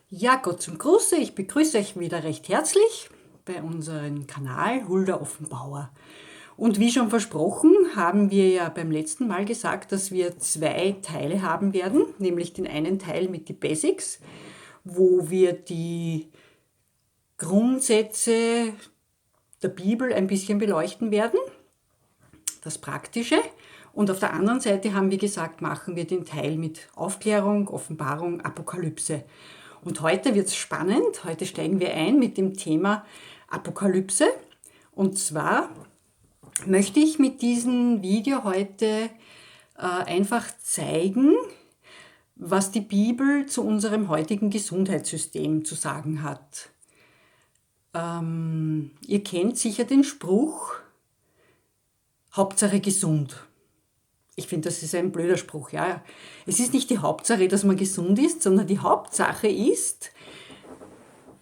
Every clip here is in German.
Ja, Gott zum Gruße, ich begrüße euch wieder recht herzlich bei unserem Kanal Hulda Offenbauer. Und wie schon versprochen, haben wir ja beim letzten Mal gesagt, dass wir zwei Teile haben werden, nämlich den einen Teil mit den Basics, wo wir die Grundsätze der Bibel ein bisschen beleuchten werden, das Praktische. Und auf der anderen Seite haben wir gesagt, machen wir den Teil mit Aufklärung, Offenbarung, Apokalypse. Und heute wird es spannend. Heute steigen wir ein mit dem Thema Apokalypse. Und zwar möchte ich mit diesem Video heute einfach zeigen, was die Bibel zu unserem heutigen Gesundheitssystem zu sagen hat. Ihr kennt sicher den Spruch, Hauptsache gesund. Ich finde, das ist ein blöder Spruch. Ja. Es ist nicht die Hauptsache, dass man gesund ist, sondern die Hauptsache ist,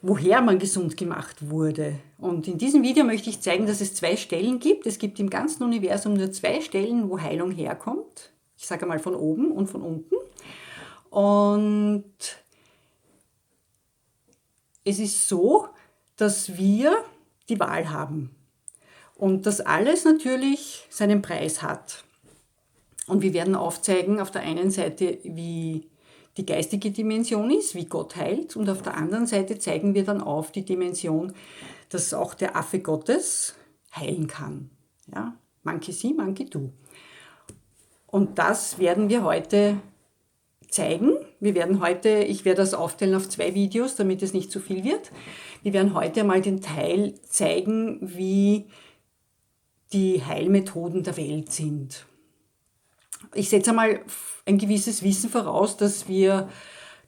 woher man gesund gemacht wurde. Und in diesem Video möchte ich zeigen, dass es zwei Stellen gibt. Es gibt im ganzen Universum nur zwei Stellen, wo Heilung herkommt. Ich sage mal von oben und von unten. Und es ist so, dass wir die Wahl haben. Und das alles natürlich seinen Preis hat. Und wir werden aufzeigen, auf der einen Seite, wie die geistige Dimension ist, wie Gott heilt. Und auf der anderen Seite zeigen wir dann auf die Dimension, dass auch der Affe Gottes heilen kann. Ja? Manche sie, manche du. Und das werden wir heute zeigen. Ich werde das aufteilen auf zwei Videos, damit es nicht zu viel wird. Wir werden heute mal den Teil zeigen, wie die Heilmethoden der Welt sind. Ich setze einmal ein gewisses Wissen voraus, dass wir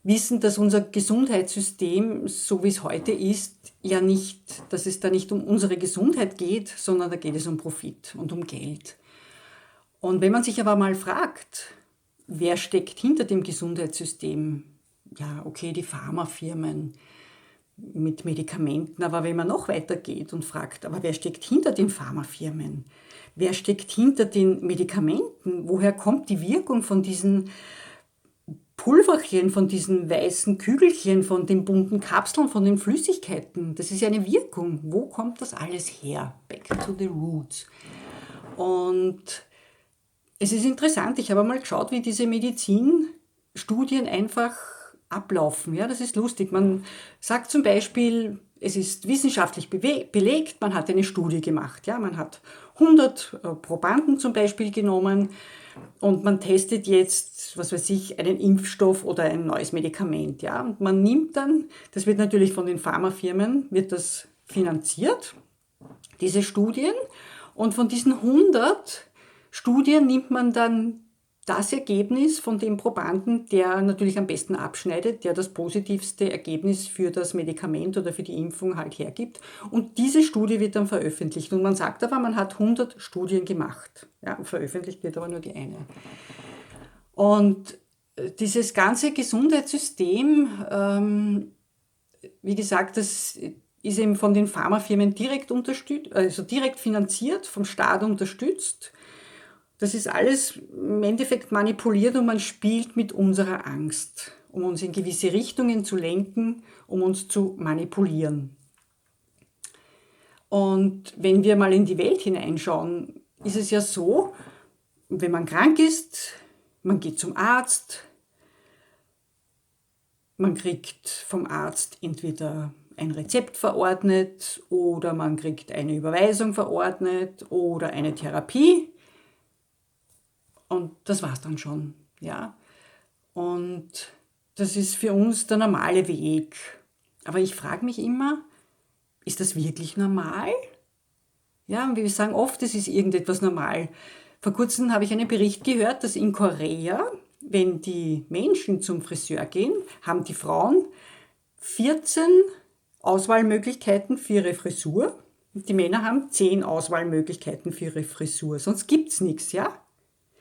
wissen, dass unser Gesundheitssystem, so wie es heute ist, ja nicht, dass es da nicht um unsere Gesundheit geht, sondern da geht es um Profit und um Geld. Und wenn man sich aber mal fragt, wer steckt hinter dem Gesundheitssystem? Ja, okay, die Pharmafirmen mit Medikamenten, aber wenn man noch weiter geht und fragt, aber wer steckt hinter den Pharmafirmen? Wer steckt hinter den Medikamenten? Woher kommt die Wirkung von diesen Pulverchen, von diesen weißen Kügelchen, von den bunten Kapseln, von den Flüssigkeiten? Das ist ja eine Wirkung. Wo kommt das alles her? Back to the roots. Und es ist interessant, ich habe mal geschaut, wie diese Medizinstudien einfach ablaufen. Ja, das ist lustig. Man sagt zum Beispiel, es ist wissenschaftlich belegt, man hat eine Studie gemacht. Ja, man hat 100 Probanden zum Beispiel genommen und man testet jetzt, was weiß ich, einen Impfstoff oder ein neues Medikament. Ja, und man nimmt dann, das wird natürlich von den Pharmafirmen, wird das finanziert, diese Studien. Und von diesen 100 Studien nimmt man dann das Ergebnis von dem Probanden, der natürlich am besten abschneidet, der das positivste Ergebnis für das Medikament oder für die Impfung halt hergibt. Und diese Studie wird dann veröffentlicht. Und man sagt aber, man hat 100 Studien gemacht. Ja, veröffentlicht wird aber nur die eine. Und dieses ganze Gesundheitssystem, wie gesagt, das ist eben von den Pharmafirmen direkt unterstützt, also direkt finanziert, vom Staat unterstützt. Das ist alles im Endeffekt manipuliert und man spielt mit unserer Angst, um uns in gewisse Richtungen zu lenken, um uns zu manipulieren. Und wenn wir mal in die Welt hineinschauen, ist es ja so, wenn man krank ist, man geht zum Arzt, man kriegt vom Arzt entweder ein Rezept verordnet oder man kriegt eine Überweisung verordnet oder eine Therapie. Und das war's dann schon, ja. Und das ist für uns der normale Weg. Aber ich frage mich immer, ist das wirklich normal? Ja, und wir sagen oft, es ist irgendetwas normal. Vor kurzem habe ich einen Bericht gehört, dass in Korea, wenn die Menschen zum Friseur gehen, haben die Frauen 14 Auswahlmöglichkeiten für ihre Frisur. Und die Männer haben 10 Auswahlmöglichkeiten für ihre Frisur. Sonst gibt's nichts, ja?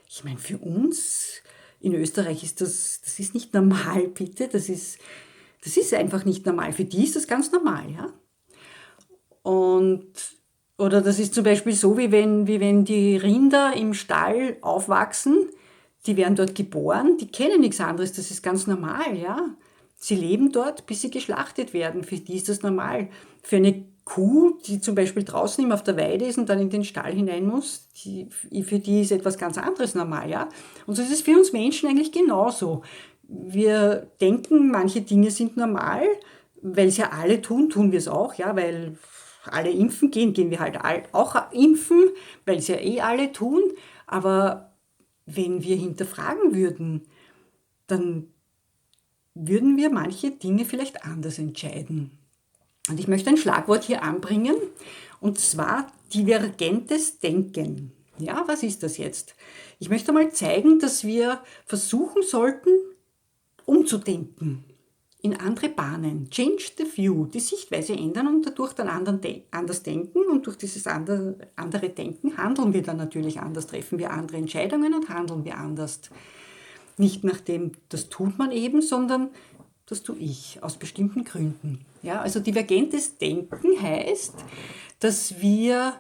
Ich meine, für uns in Österreich ist das ist nicht normal, bitte. Das ist einfach nicht normal. Für die ist das ganz normal, ja. Oder das ist zum Beispiel so, wie wenn die Rinder im Stall aufwachsen, die werden dort geboren, die kennen nichts anderes, das ist ganz normal, ja. Sie leben dort, bis sie geschlachtet werden. Für die ist das normal. Für eine Kuh, die zum Beispiel draußen immer auf der Weide ist und dann in den Stall hinein muss, für die ist etwas ganz anderes normal, ja. Und so ist es für uns Menschen eigentlich genauso. Wir denken, manche Dinge sind normal, weil es ja alle tun, tun wir es auch, ja, weil alle impfen gehen, gehen wir halt auch impfen, weil es ja eh alle tun. Aber wenn wir hinterfragen würden, dann würden wir manche Dinge vielleicht anders entscheiden. Und ich möchte ein Schlagwort hier anbringen, und zwar divergentes Denken. Ja, was ist das jetzt? Ich möchte mal zeigen, dass wir versuchen sollten, umzudenken in andere Bahnen. Change the view, die Sichtweise ändern und dadurch dann anders denken, und durch dieses andere Denken handeln wir dann natürlich anders, treffen wir andere Entscheidungen und handeln wir anders. Nicht nach dem, das tut man eben, sondern das tue ich aus bestimmten Gründen. Ja, also divergentes Denken heißt, dass wir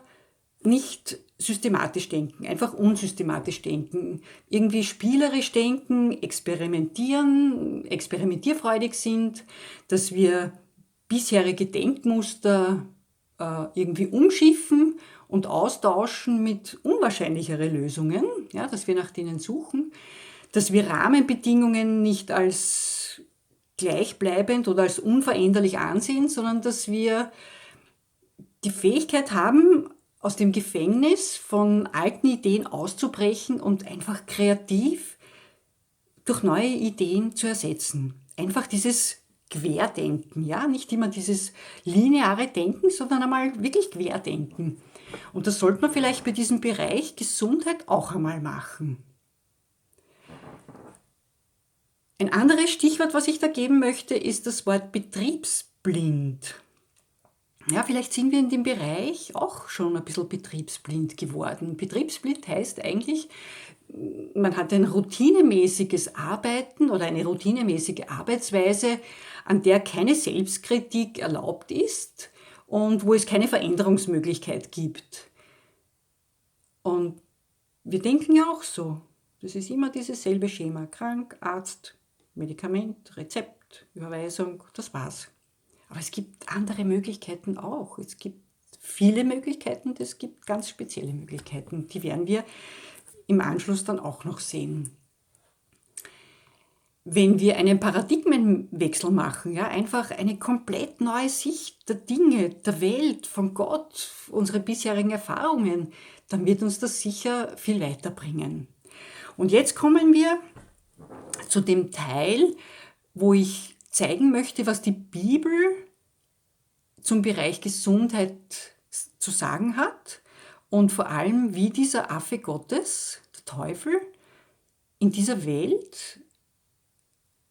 nicht systematisch denken, einfach unsystematisch denken, irgendwie spielerisch denken, experimentieren, experimentierfreudig sind, dass wir bisherige Denkmuster irgendwie umschiffen und austauschen mit unwahrscheinlichere Lösungen, ja, dass wir nach denen suchen, dass wir Rahmenbedingungen nicht als gleichbleibend oder als unveränderlich ansehen, sondern dass wir die Fähigkeit haben, aus dem Gefängnis von alten Ideen auszubrechen und einfach kreativ durch neue Ideen zu ersetzen. Einfach dieses Querdenken, ja, nicht immer dieses lineare Denken, sondern einmal wirklich Querdenken. Und das sollte man vielleicht bei diesem Bereich Gesundheit auch einmal machen. Ein anderes Stichwort, was ich da geben möchte, ist das Wort betriebsblind. Ja, vielleicht sind wir in dem Bereich auch schon ein bisschen betriebsblind geworden. Betriebsblind heißt eigentlich, man hat ein routinemäßiges Arbeiten oder eine routinemäßige Arbeitsweise, an der keine Selbstkritik erlaubt ist und wo es keine Veränderungsmöglichkeit gibt. Und wir denken ja auch so. Das ist immer dieses selbe Schema. Krank, Arzt, Medikament, Rezept, Überweisung, das war's. Aber es gibt andere Möglichkeiten auch. Es gibt viele Möglichkeiten und es gibt ganz spezielle Möglichkeiten. Die werden wir im Anschluss dann auch noch sehen. Wenn wir einen Paradigmenwechsel machen, ja, einfach eine komplett neue Sicht der Dinge, der Welt, von Gott, unsere bisherigen Erfahrungen, dann wird uns das sicher viel weiterbringen. Und jetzt kommen wir zu dem Teil, wo ich zeigen möchte, was die Bibel zum Bereich Gesundheit zu sagen hat und vor allem, wie dieser Affe Gottes, der Teufel, in dieser Welt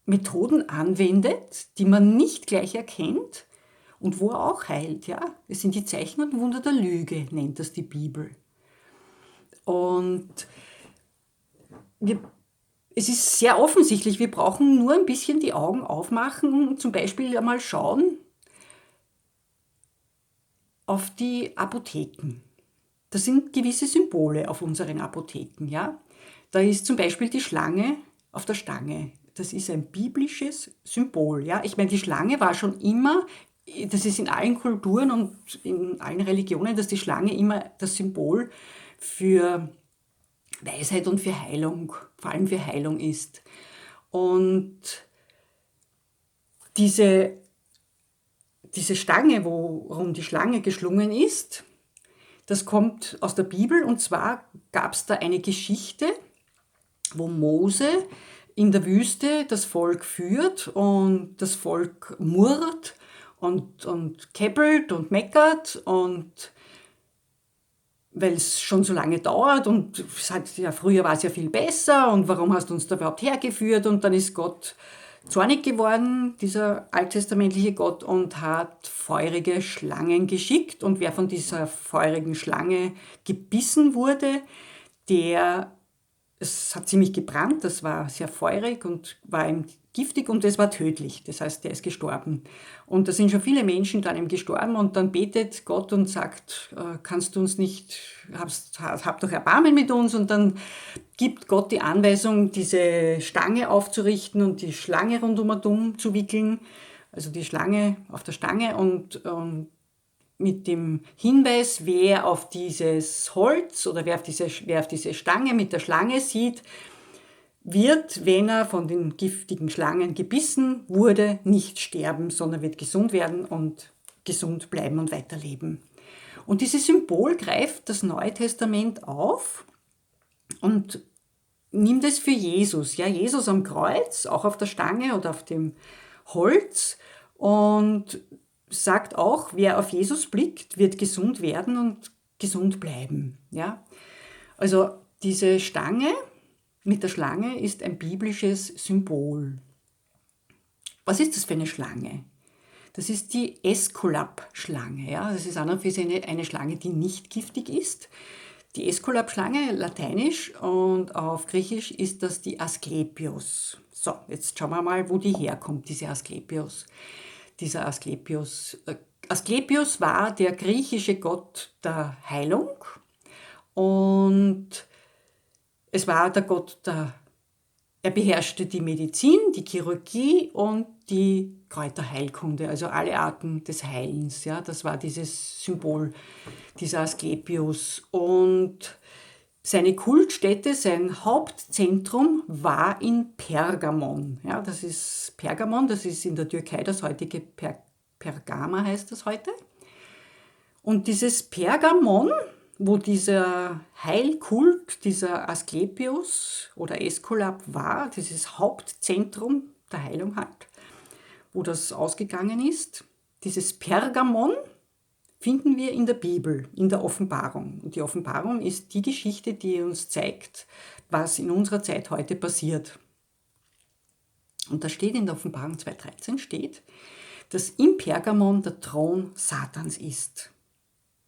Methoden anwendet, die man nicht gleich erkennt und wo er auch heilt. Ja? Es sind die Zeichen und Wunder der Lüge, nennt das die Bibel. Und es ist sehr offensichtlich, wir brauchen nur ein bisschen die Augen aufmachen und zum Beispiel einmal schauen auf die Apotheken. Das sind gewisse Symbole auf unseren Apotheken. Ja? Da ist zum Beispiel die Schlange auf der Stange. Das ist ein biblisches Symbol. Ja? Ich meine, die Schlange war schon immer, das ist in allen Kulturen und in allen Religionen, dass die Schlange immer das Symbol für Weisheit und für Heilung, vor allem für Heilung ist. Und diese Stange, worum die Schlange geschlungen ist, das kommt aus der Bibel, und zwar gab es da eine Geschichte, wo Mose in der Wüste das Volk führt und das Volk murrt und käppelt und meckert, und weil es schon so lange dauert und sagt, ja, früher war es ja viel besser und warum hast du uns da überhaupt hergeführt? Und dann ist Gott zornig geworden, dieser alttestamentliche Gott, und hat feurige Schlangen geschickt, und wer von dieser feurigen Schlange gebissen wurde, der es hat ziemlich gebrannt, das war sehr feurig und war ihm giftig und es war tödlich. Das heißt, der ist gestorben. Und da sind schon viele Menschen dann ihm gestorben und dann betet Gott und sagt, kannst du uns nicht, hab doch Erbarmen mit uns. Und dann gibt Gott die Anweisung, diese Stange aufzurichten und die Schlange rundum zu wickeln. Also die Schlange auf der Stange und mit dem Hinweis, wer auf dieses Holz oder wer auf diese Stange mit der Schlange sieht, wird, wenn er von den giftigen Schlangen gebissen wurde, nicht sterben, sondern wird gesund werden und gesund bleiben und weiterleben. Und dieses Symbol greift das Neue Testament auf und nimmt es für Jesus. Ja, Jesus am Kreuz, auch auf der Stange oder auf dem Holz und sagt auch, wer auf Jesus blickt, wird gesund werden und gesund bleiben. Ja? Also diese Stange mit der Schlange ist ein biblisches Symbol. Was ist das für eine Schlange? Das ist die Äskulap-Schlange. Ja? Das ist an und für sich eine Schlange, die nicht giftig ist. Die Äskulap-Schlange, lateinisch und auf Griechisch ist das die Asklepios. So, jetzt schauen wir mal, wo die herkommt, diese Asklepios. Dieser Asklepios. Asklepios war der griechische Gott der Heilung und es war der Gott er beherrschte die Medizin, die Chirurgie und die Kräuterheilkunde, also alle Arten des Heilens. Ja, das war dieses Symbol, dieser Asklepios. Und seine Kultstätte, sein Hauptzentrum war in Pergamon. Ja, das ist Pergamon, das ist in der Türkei das heutige Pergama heißt das heute. Und dieses Pergamon, wo dieser Heilkult, dieser Asklepios oder Äskulap war, dieses Hauptzentrum der Heilung hat, wo das ausgegangen ist, dieses Pergamon finden wir in der Bibel, in der Offenbarung. Und die Offenbarung ist die Geschichte, die uns zeigt, was in unserer Zeit heute passiert. Und da steht in der Offenbarung 2,13 steht, dass im Pergamon der Thron Satans ist.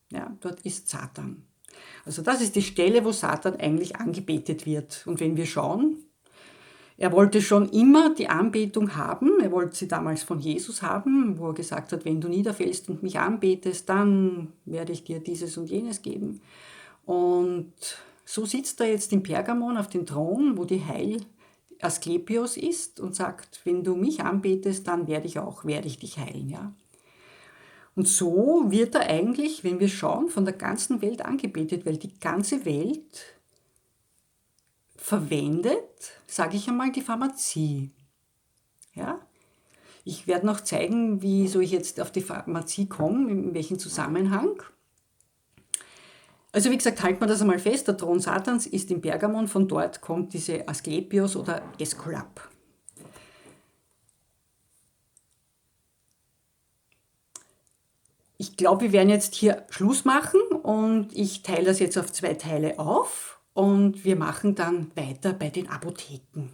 Ja, dort ist Satan. Also das ist die Stelle, wo Satan eigentlich angebetet wird. Und wenn wir schauen, er wollte schon immer die Anbetung haben. Er wollte sie damals von Jesus haben, wo er gesagt hat, wenn du niederfällst und mich anbetest, dann werde ich dir dieses und jenes geben. Und so sitzt er jetzt in Pergamon auf dem Thron, wo die Asklepios ist und sagt, wenn du mich anbetest, dann werde ich dich heilen. Ja? Und so wird er eigentlich, wenn wir schauen, von der ganzen Welt angebetet, weil die ganze Welt verwendet, sage ich einmal, die Pharmazie. Ja? Ich werde noch zeigen, wieso ich jetzt auf die Pharmazie komme, in welchem Zusammenhang. Also wie gesagt, halten wir das einmal fest, der Thron Satans ist in Pergamon, von dort kommt diese Asklepios oder Äskulap. Ich glaube, wir werden jetzt hier Schluss machen und ich teile das jetzt auf 2 Teile auf und wir machen dann weiter bei den Apotheken.